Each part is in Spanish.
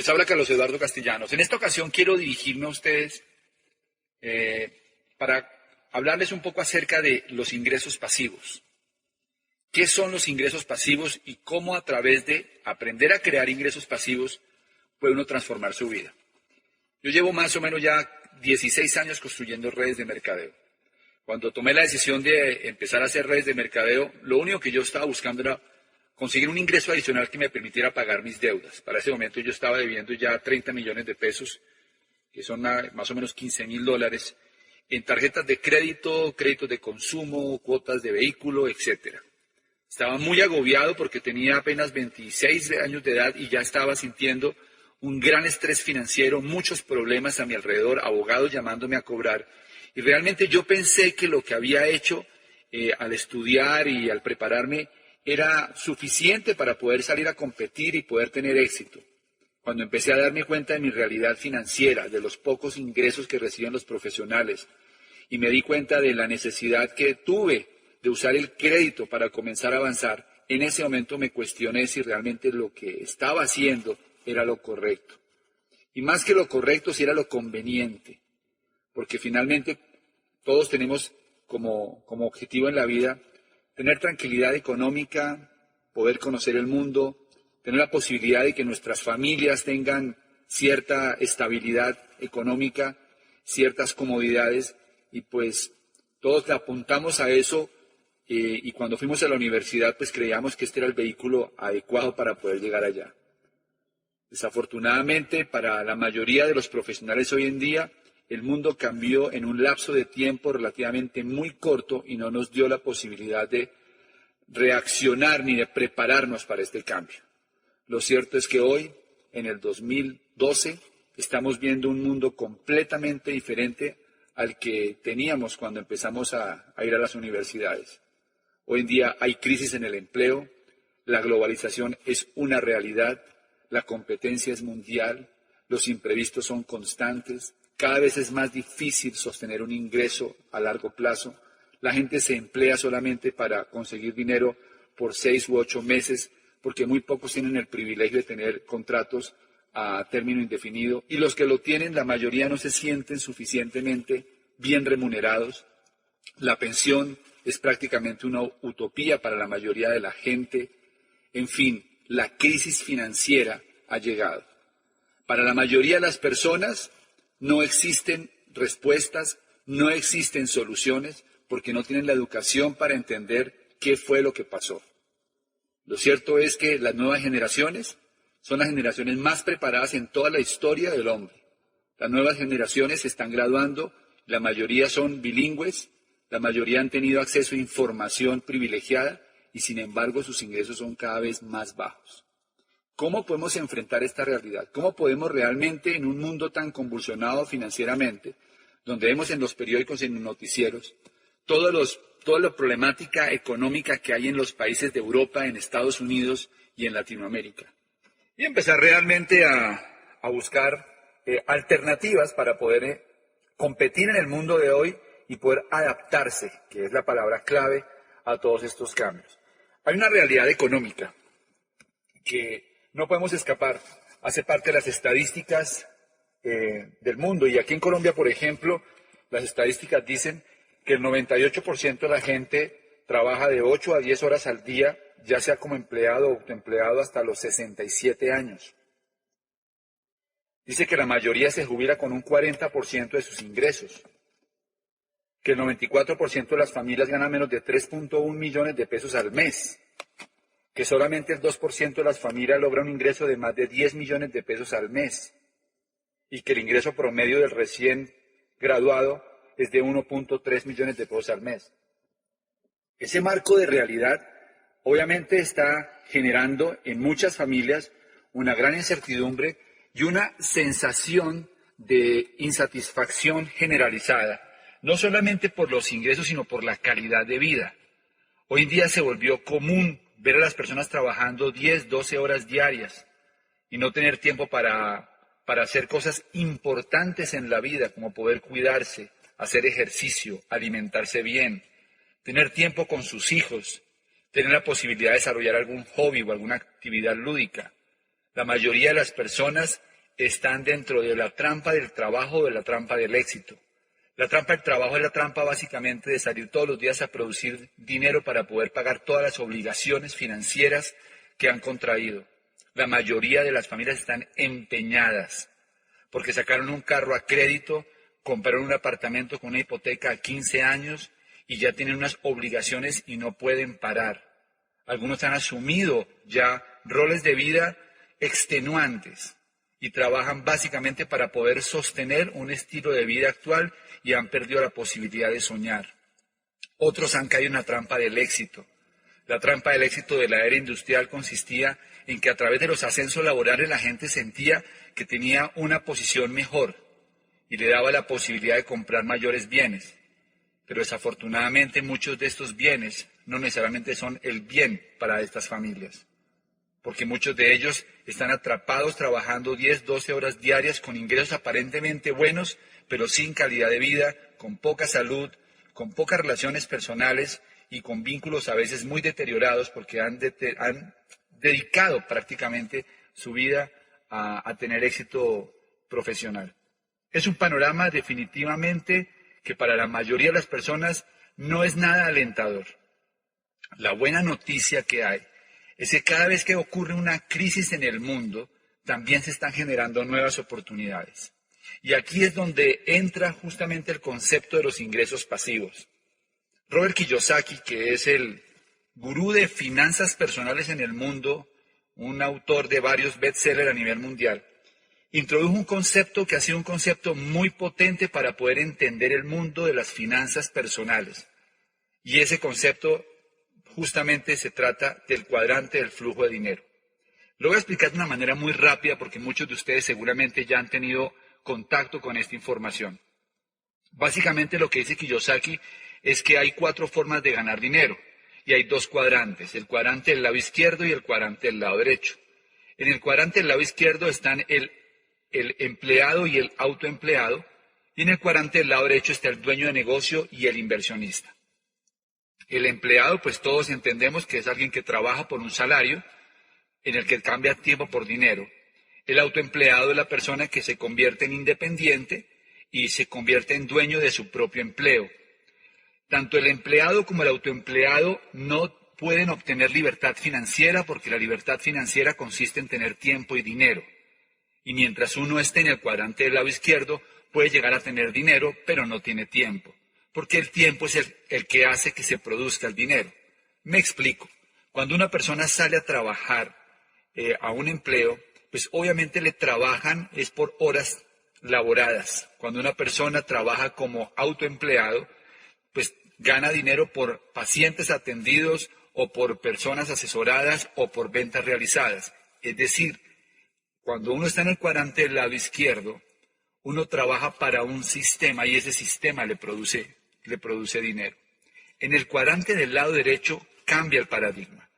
Les habla Carlos Eduardo Castellanos. En esta ocasión quiero dirigirme a ustedes para hablarles un poco acerca de los ingresos pasivos. ¿Qué son los ingresos pasivos y cómo a través de aprender a crear ingresos pasivos puede uno transformar su vida? Yo llevo más o menos ya 16 años construyendo redes de mercadeo. Cuando tomé la decisión de empezar a hacer redes de mercadeo, lo único que yo estaba buscando era conseguir un ingreso adicional que me permitiera pagar mis deudas. Para ese momento yo estaba debiendo ya 30 millones de pesos, que son más o menos $15,000, en tarjetas de crédito, créditos de consumo, cuotas de vehículo, etcétera. Estaba muy agobiado porque tenía apenas 26 años de edad y ya estaba sintiendo un gran estrés financiero, muchos problemas a mi alrededor, abogados llamándome a cobrar. Y realmente yo pensé que lo que había hecho al estudiar y al prepararme era suficiente para poder salir a competir y poder tener éxito. Cuando empecé a darme cuenta de mi realidad financiera, de los pocos ingresos que reciben los profesionales, y me di cuenta de la necesidad que tuve de usar el crédito para comenzar a avanzar, en ese momento me cuestioné si realmente lo que estaba haciendo era lo correcto. Y más que lo correcto, si era lo conveniente. Porque finalmente todos tenemos como objetivo en la vida tener tranquilidad económica, poder conocer el mundo, tener la posibilidad de que nuestras familias tengan cierta estabilidad económica, ciertas comodidades, y pues todos le apuntamos a eso. Y cuando fuimos a la universidad, pues creíamos que este era el vehículo adecuado para poder llegar allá. Desafortunadamente, para la mayoría de los profesionales hoy en día, el mundo cambió en un lapso de tiempo relativamente muy corto y no nos dio la posibilidad de reaccionar ni de prepararnos para este cambio. Lo cierto es que hoy, en el 2012, estamos viendo un mundo completamente diferente al que teníamos cuando empezamos a ir a las universidades. Hoy en día hay crisis en el empleo, la globalización es una realidad, la competencia es mundial, los imprevistos son constantes, cada vez es más difícil sostener un ingreso a largo plazo, la gente se emplea solamente para conseguir dinero por 6 u 8 meses, porque muy pocos tienen el privilegio de tener contratos a término indefinido, y los que lo tienen, la mayoría no se sienten suficientemente bien remunerados. La pensión es prácticamente una utopía para la mayoría de la gente. En fin, la crisis financiera ha llegado. Para la mayoría de las personas no existen respuestas, no existen soluciones, porque no tienen la educación para entender qué fue lo que pasó. Lo cierto es que las nuevas generaciones son las generaciones más preparadas en toda la historia del hombre. Las nuevas generaciones se están graduando, la mayoría son bilingües, la mayoría han tenido acceso a información privilegiada y sin embargo sus ingresos son cada vez más bajos. ¿Cómo podemos enfrentar esta realidad? ¿Cómo podemos realmente en un mundo tan convulsionado financieramente, donde vemos en los periódicos y en los noticieros toda la problemática económica que hay en los países de Europa, en Estados Unidos y en Latinoamérica? Y empezar realmente a buscar alternativas para poder competir en el mundo de hoy y poder adaptarse, que es la palabra clave, a todos estos cambios. Hay una realidad económica que no podemos escapar, hace parte de las estadísticas del mundo. Y aquí en Colombia, por ejemplo, las estadísticas dicen que el 98% de la gente trabaja de 8 a 10 horas al día, ya sea como empleado o autoempleado, hasta los 67 años. Dice que la mayoría se jubila con un 40% de sus ingresos, que el 94% de las familias gana menos de 3.1 millones de pesos al mes, que solamente el 2% de las familias logra un ingreso de más de 10 millones de pesos al mes, y que el ingreso promedio del recién graduado es de 1.3 millones de pesos al mes. Ese marco de realidad obviamente está generando en muchas familias una gran incertidumbre y una sensación de insatisfacción generalizada, no solamente por los ingresos, sino por la calidad de vida. Hoy en día se volvió común ver a las personas trabajando 10, 12 horas diarias y no tener tiempo para hacer cosas importantes en la vida, como poder cuidarse, hacer ejercicio, alimentarse bien, tener tiempo con sus hijos, tener la posibilidad de desarrollar algún hobby o alguna actividad lúdica. La mayoría de las personas están dentro de la trampa del trabajo o de la trampa del éxito. La trampa del trabajo es la trampa básicamente de salir todos los días a producir dinero para poder pagar todas las obligaciones financieras que han contraído. La mayoría de las familias están empeñadas porque sacaron un carro a crédito, compraron un apartamento con una hipoteca a 15 años y ya tienen unas obligaciones y no pueden parar. Algunos han asumido ya roles de vida extenuantes y trabajan básicamente para poder sostener un estilo de vida actual y han perdido la posibilidad de soñar. Otros han caído en la trampa del éxito. La trampa del éxito de la era industrial consistía en que a través de los ascensos laborales la gente sentía que tenía una posición mejor y le daba la posibilidad de comprar mayores bienes. Pero desafortunadamente muchos de estos bienes no necesariamente son el bien para estas familias, porque muchos de ellos están atrapados trabajando 10, 12 horas diarias con ingresos aparentemente buenos, pero sin calidad de vida, con poca salud, con pocas relaciones personales y con vínculos a veces muy deteriorados porque han dedicado prácticamente su vida a tener éxito profesional. Es un panorama definitivamente que para la mayoría de las personas no es nada alentador. La buena noticia que hay es que cada vez que ocurre una crisis en el mundo, también se están generando nuevas oportunidades. Y aquí es donde entra justamente el concepto de los ingresos pasivos. Robert Kiyosaki, que es el gurú de finanzas personales en el mundo, un autor de varios bestsellers a nivel mundial, introdujo un concepto que ha sido un concepto muy potente para poder entender el mundo de las finanzas personales. Y ese concepto justamente se trata del cuadrante del flujo de dinero. Lo voy a explicar de una manera muy rápida porque muchos de ustedes seguramente ya han tenido contacto con esta información. Básicamente lo que dice Kiyosaki es que hay 4 formas de ganar dinero y hay 2 cuadrantes, el cuadrante del lado izquierdo y el cuadrante del lado derecho. En el cuadrante del lado izquierdo están el empleado y el autoempleado y en el cuadrante del lado derecho está el dueño de negocio y el inversionista. El empleado, pues todos entendemos que es alguien que trabaja por un salario en el que cambia tiempo por dinero. El autoempleado es la persona que se convierte en independiente y se convierte en dueño de su propio empleo. Tanto el empleado como el autoempleado no pueden obtener libertad financiera porque la libertad financiera consiste en tener tiempo y dinero. Y mientras uno esté en el cuadrante del lado izquierdo, puede llegar a tener dinero, pero no tiene tiempo. Porque el tiempo es el que hace que se produzca el dinero. Me explico. Cuando una persona sale a trabajar a un empleo, pues obviamente le trabajan es por horas laboradas. Cuando una persona trabaja como autoempleado, pues gana dinero por pacientes atendidos o por personas asesoradas o por ventas realizadas. Es decir, cuando uno está en el cuadrante del lado izquierdo, uno trabaja para un sistema y ese sistema le produce dinero. En el cuadrante del lado derecho cambia el paradigma.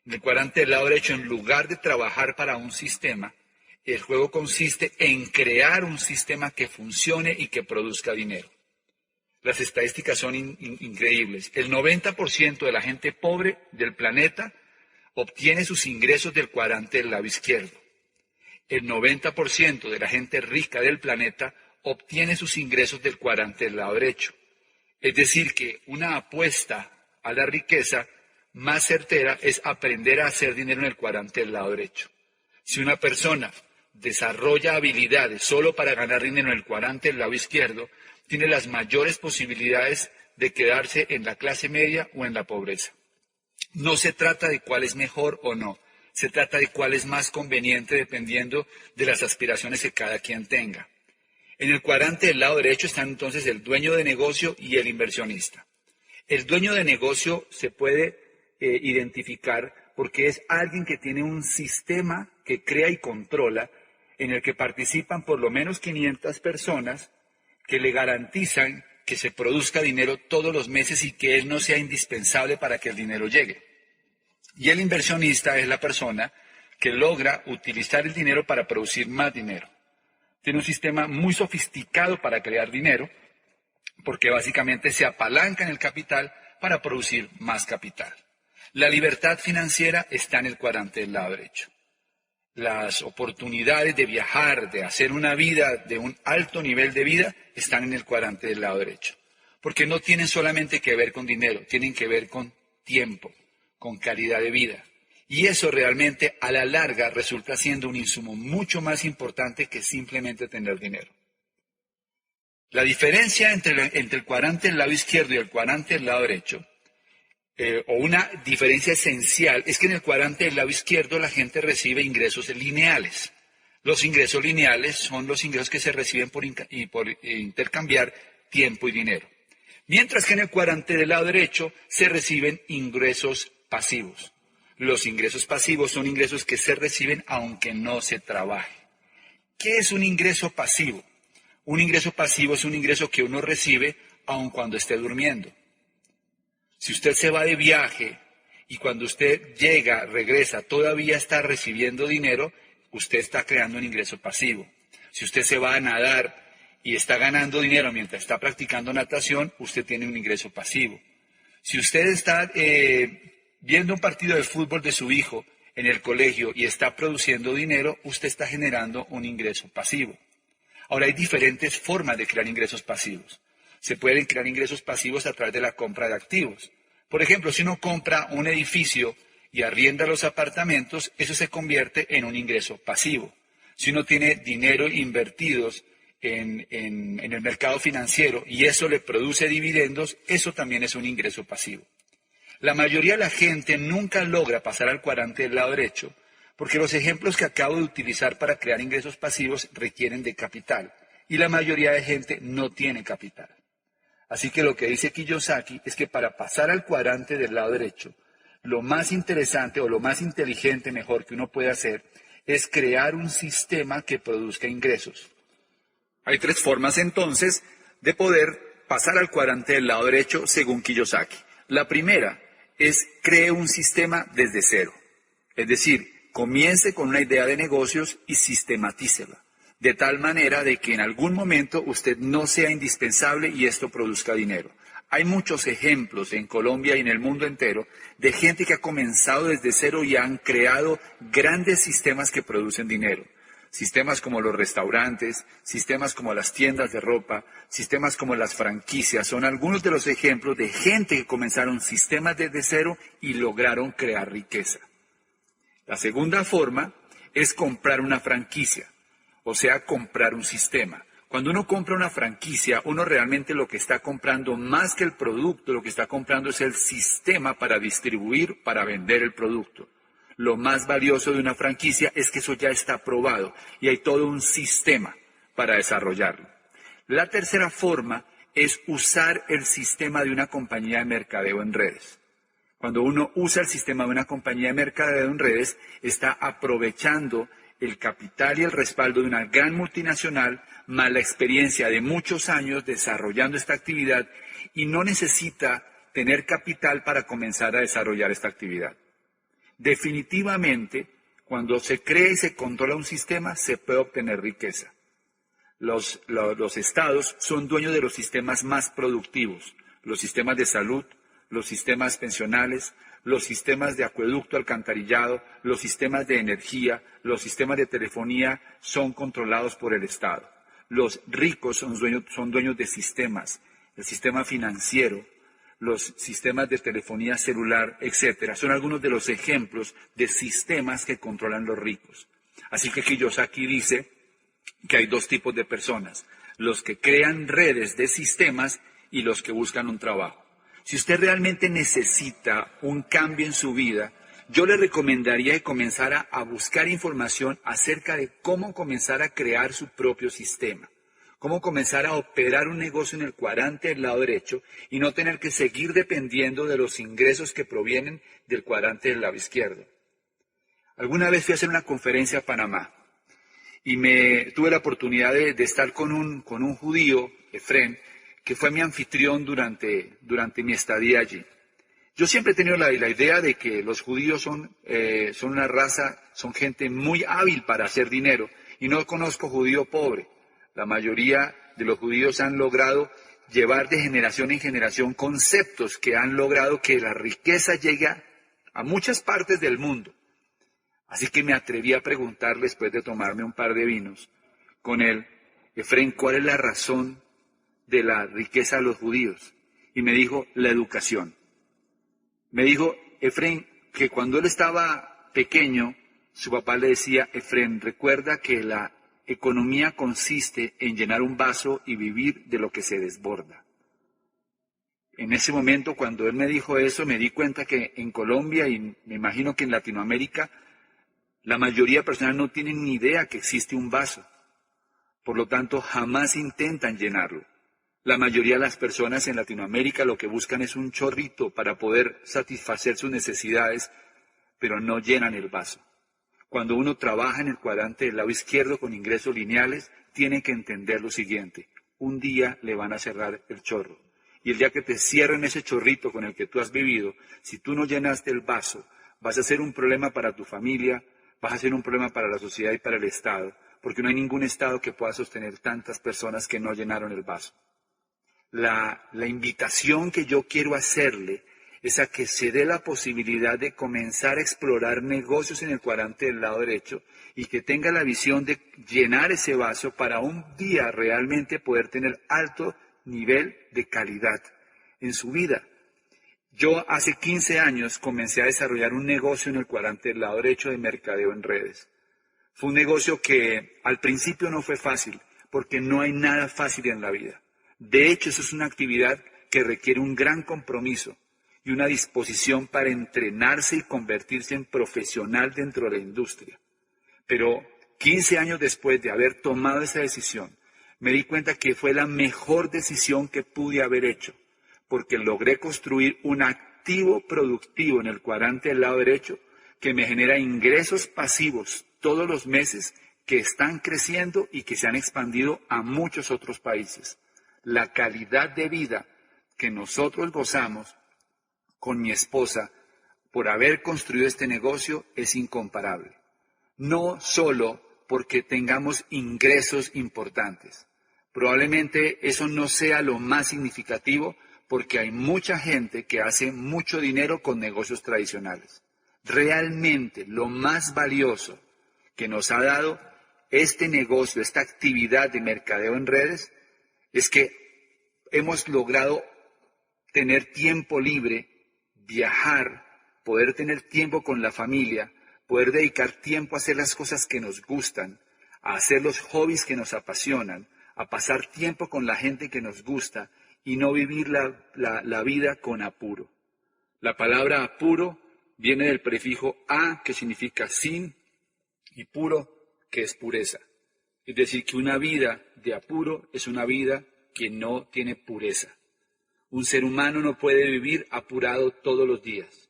En el cuadrante del lado derecho, en lugar de trabajar para un sistema, el juego consiste en crear un sistema que funcione y que produzca dinero. Las estadísticas son increíbles. El 90% de la gente pobre del planeta obtiene sus ingresos del cuadrante del lado izquierdo. El 90% de la gente rica del planeta obtiene sus ingresos del cuadrante del lado derecho. Es decir, que una apuesta a la riqueza más certera es aprender a hacer dinero en el cuadrante del lado derecho. Si una persona desarrolla habilidades solo para ganar dinero en el cuadrante del lado izquierdo, tiene las mayores posibilidades de quedarse en la clase media o en la pobreza. No se trata de cuál es mejor o no, se trata de cuál es más conveniente dependiendo de las aspiraciones que cada quien tenga. En el cuadrante del lado derecho están entonces el dueño de negocio y el inversionista. El dueño de negocio se puede identificar porque es alguien que tiene un sistema que crea y controla en el que participan por lo menos 500 personas que le garantizan que se produzca dinero todos los meses y que él no sea indispensable para que el dinero llegue. Y el inversionista es la persona que logra utilizar el dinero para producir más dinero. Tiene un sistema muy sofisticado para crear dinero, porque básicamente se apalanca en el capital para producir más capital. La libertad financiera está en el cuadrante del lado derecho. las oportunidades de viajar, de hacer una vida de un alto nivel de vida, están en el cuadrante del lado derecho. Porque no tienen solamente que ver con dinero, tienen que ver con tiempo, con calidad de vida. Y eso realmente a la larga resulta siendo un insumo mucho más importante que simplemente tener dinero. La diferencia entre el cuadrante del lado izquierdo y el cuadrante del lado derecho, o una diferencia esencial, es que en el cuadrante del lado izquierdo la gente recibe ingresos lineales. Los ingresos lineales son los ingresos que se reciben por intercambiar tiempo y dinero. Mientras que en el cuadrante del lado derecho se reciben ingresos pasivos. Los ingresos pasivos son ingresos que se reciben aunque no se trabaje. ¿Qué es un ingreso pasivo? Un ingreso pasivo es un ingreso que uno recibe aun cuando esté durmiendo. Si usted se va de viaje y cuando usted llega, regresa, todavía está recibiendo dinero, usted está creando un ingreso pasivo. Si usted se va a nadar y está ganando dinero mientras está practicando natación, usted tiene un ingreso pasivo. Si usted está viendo un partido de fútbol de su hijo en el colegio y está produciendo dinero, usted está generando un ingreso pasivo. Ahora, hay diferentes formas de crear ingresos pasivos. Se pueden crear ingresos pasivos a través de la compra de activos. Por ejemplo, si uno compra un edificio y arrienda los apartamentos, eso se convierte en un ingreso pasivo. Si uno tiene dinero invertidos en el mercado financiero y eso le produce dividendos, eso también es un ingreso pasivo. La mayoría de la gente nunca logra pasar al cuadrante del lado derecho porque los ejemplos que acabo de utilizar para crear ingresos pasivos requieren de capital y la mayoría de gente no tiene capital. Así que lo que dice Kiyosaki es que para pasar al cuadrante del lado derecho, lo más interesante o lo más inteligente mejor que uno puede hacer es crear un sistema que produzca ingresos. Hay tres formas entonces de poder pasar al cuadrante del lado derecho según Kiyosaki. La primera es cree un sistema desde cero. Es decir, comience con una idea de negocios y sistematícela. De tal manera de que en algún momento usted no sea indispensable y esto produzca dinero. Hay muchos ejemplos en Colombia y en el mundo entero de gente que ha comenzado desde cero y han creado grandes sistemas que producen dinero. Sistemas como los restaurantes, sistemas como las tiendas de ropa, sistemas como las franquicias, son algunos de los ejemplos de gente que comenzaron sistemas desde cero y lograron crear riqueza. La segunda forma es comprar una franquicia, o sea, comprar un sistema. Cuando uno compra una franquicia, uno realmente lo que está comprando, más que el producto, lo que está comprando es el sistema para distribuir, para vender el producto. Lo más valioso de una franquicia es que eso ya está probado y hay todo un sistema para desarrollarlo. La tercera forma es usar el sistema de una compañía de mercadeo en redes. Cuando uno usa el sistema de una compañía de mercadeo en redes, está aprovechando el capital y el respaldo de una gran multinacional, más la experiencia de muchos años desarrollando esta actividad y no necesita tener capital para comenzar a desarrollar esta actividad. Definitivamente, cuando se crea y se controla un sistema, se puede obtener riqueza. Los estados son dueños de los sistemas más productivos, los sistemas de salud, los sistemas pensionales, los sistemas de acueducto, alcantarillado, los sistemas de energía, los sistemas de telefonía son controlados por el Estado. Los ricos son dueños de sistemas, el sistema financiero, los sistemas de telefonía celular, etcétera. Son algunos de los ejemplos de sistemas que controlan los ricos. Así que Kiyosaki dice que hay dos tipos de personas, los que crean redes de sistemas y los que buscan un trabajo. Si usted realmente necesita un cambio en su vida, yo le recomendaría que comenzara a buscar información acerca de cómo comenzar a crear su propio sistema. Cómo comenzar a operar un negocio en el cuadrante del lado derecho y no tener que seguir dependiendo de los ingresos que provienen del cuadrante del lado izquierdo. Alguna vez fui a hacer una conferencia a Panamá y tuve la oportunidad de estar con un judío, Efrén, que fue mi anfitrión durante mi estadía allí. Yo siempre he tenido la idea de que los judíos son una raza, son gente muy hábil para hacer dinero y no conozco judío pobre. La mayoría de los judíos han logrado llevar de generación en generación conceptos que han logrado que la riqueza llegue a muchas partes del mundo. Así que me atreví a preguntarle, después de tomarme un par de vinos con él: Efrén, ¿cuál es la razón de la riqueza de los judíos? Y me dijo: la educación. Me dijo Efrén que cuando él estaba pequeño, su papá le decía: Efrén, recuerda que la economía consiste en llenar un vaso y vivir de lo que se desborda. En ese momento, cuando él me dijo eso, me di cuenta que en Colombia, y me imagino que en Latinoamérica, la mayoría de personas no tienen ni idea que existe un vaso. Por lo tanto, jamás intentan llenarlo. La mayoría de las personas en Latinoamérica lo que buscan es un chorrito para poder satisfacer sus necesidades, pero no llenan el vaso. Cuando uno trabaja en el cuadrante del lado izquierdo con ingresos lineales, tiene que entender lo siguiente: un día le van a cerrar el chorro. Y el día que te cierren ese chorrito con el que tú has vivido, si tú no llenaste el vaso, vas a ser un problema para tu familia, vas a ser un problema para la sociedad y para el Estado, porque no hay ningún Estado que pueda sostener tantas personas que no llenaron el vaso. La invitación que yo quiero hacerle es a que se dé la posibilidad de comenzar a explorar negocios en el cuadrante del lado derecho y que tenga la visión de llenar ese vaso para un día realmente poder tener alto nivel de calidad en su vida. Yo hace 15 años comencé a desarrollar un negocio en el cuadrante del lado derecho de mercadeo en redes. Fue un negocio que al principio no fue fácil, porque no hay nada fácil en la vida. De hecho, eso es una actividad que requiere un gran compromiso y una disposición para entrenarse y convertirse en profesional dentro de la industria. Pero 15 años después de haber tomado esa decisión, me di cuenta que fue la mejor decisión que pude haber hecho, porque logré construir un activo productivo en el cuadrante del lado derecho que me genera ingresos pasivos todos los meses que están creciendo y que se han expandido a muchos otros países. La calidad de vida que nosotros gozamos con mi esposa por haber construido este negocio es incomparable. No solo porque tengamos ingresos importantes. Probablemente eso no sea lo más significativo porque hay mucha gente que hace mucho dinero con negocios tradicionales. Realmente lo más valioso que nos ha dado este negocio, esta actividad de mercadeo en redes, es que hemos logrado tener tiempo libre, viajar, poder tener tiempo con la familia, poder dedicar tiempo a hacer las cosas que nos gustan, a hacer los hobbies que nos apasionan, a pasar tiempo con la gente que nos gusta y no vivir la vida con apuro. La palabra apuro viene del prefijo a, que significa sin, y puro, que es pureza. Es decir, que una vida de apuro es una vida que no tiene pureza. Un ser humano no puede vivir apurado todos los días.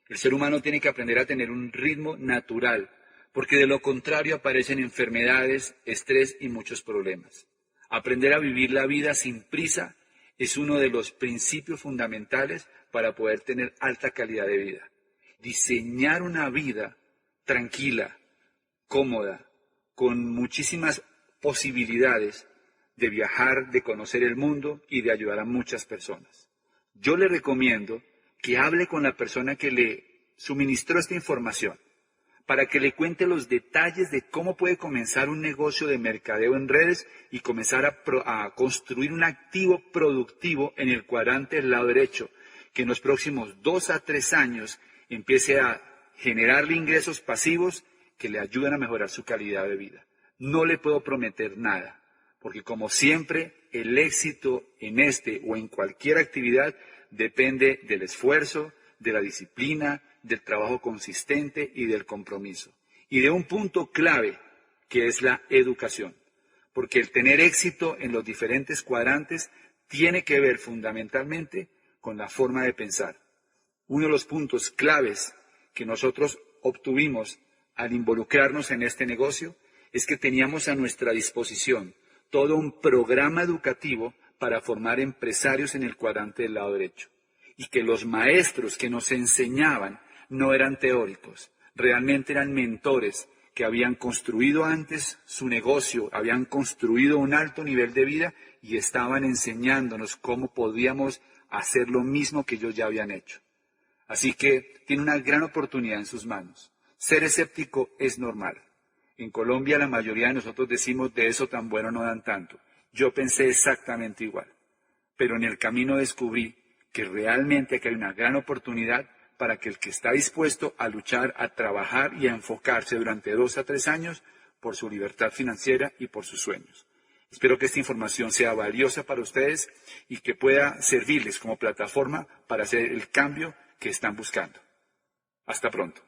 El ser humano tiene que aprender a tener un ritmo natural, porque de lo contrario aparecen enfermedades, estrés y muchos problemas. Aprender a vivir la vida sin prisa es uno de los principios fundamentales para poder tener alta calidad de vida. Diseñar una vida tranquila, cómoda, con muchísimas posibilidades de viajar, de conocer el mundo y de ayudar a muchas personas. Yo le recomiendo que hable con la persona que le suministró esta información para que le cuente los detalles de cómo puede comenzar un negocio de mercadeo en redes y comenzar a construir un activo productivo en el cuadrante del lado derecho, que en los próximos 2 a 3 años empiece a generarle ingresos pasivos que le ayudan a mejorar su calidad de vida. No le puedo prometer nada, porque como siempre, el éxito en este o en cualquier actividad depende del esfuerzo, de la disciplina, del trabajo consistente y del compromiso. Y de un punto clave, que es la educación. Porque el tener éxito en los diferentes cuadrantes tiene que ver fundamentalmente con la forma de pensar. Uno de los puntos claves que nosotros obtuvimos al involucrarnos en este negocio es que teníamos a nuestra disposición todo un programa educativo para formar empresarios en el cuadrante del lado derecho. Y que los maestros que nos enseñaban no eran teóricos, realmente eran mentores que habían construido antes su negocio, habían construido un alto nivel de vida y estaban enseñándonos cómo podíamos hacer lo mismo que ellos ya habían hecho. Así que tiene una gran oportunidad en sus manos. Ser escéptico es normal. En Colombia la mayoría de nosotros decimos de eso tan bueno no dan tanto. Yo pensé exactamente igual. Pero en el camino descubrí que realmente aquí hay una gran oportunidad para que el que está dispuesto a luchar, a trabajar y a enfocarse durante 2 a 3 años por su libertad financiera y por sus sueños. Espero que esta información sea valiosa para ustedes y que pueda servirles como plataforma para hacer el cambio que están buscando. Hasta pronto.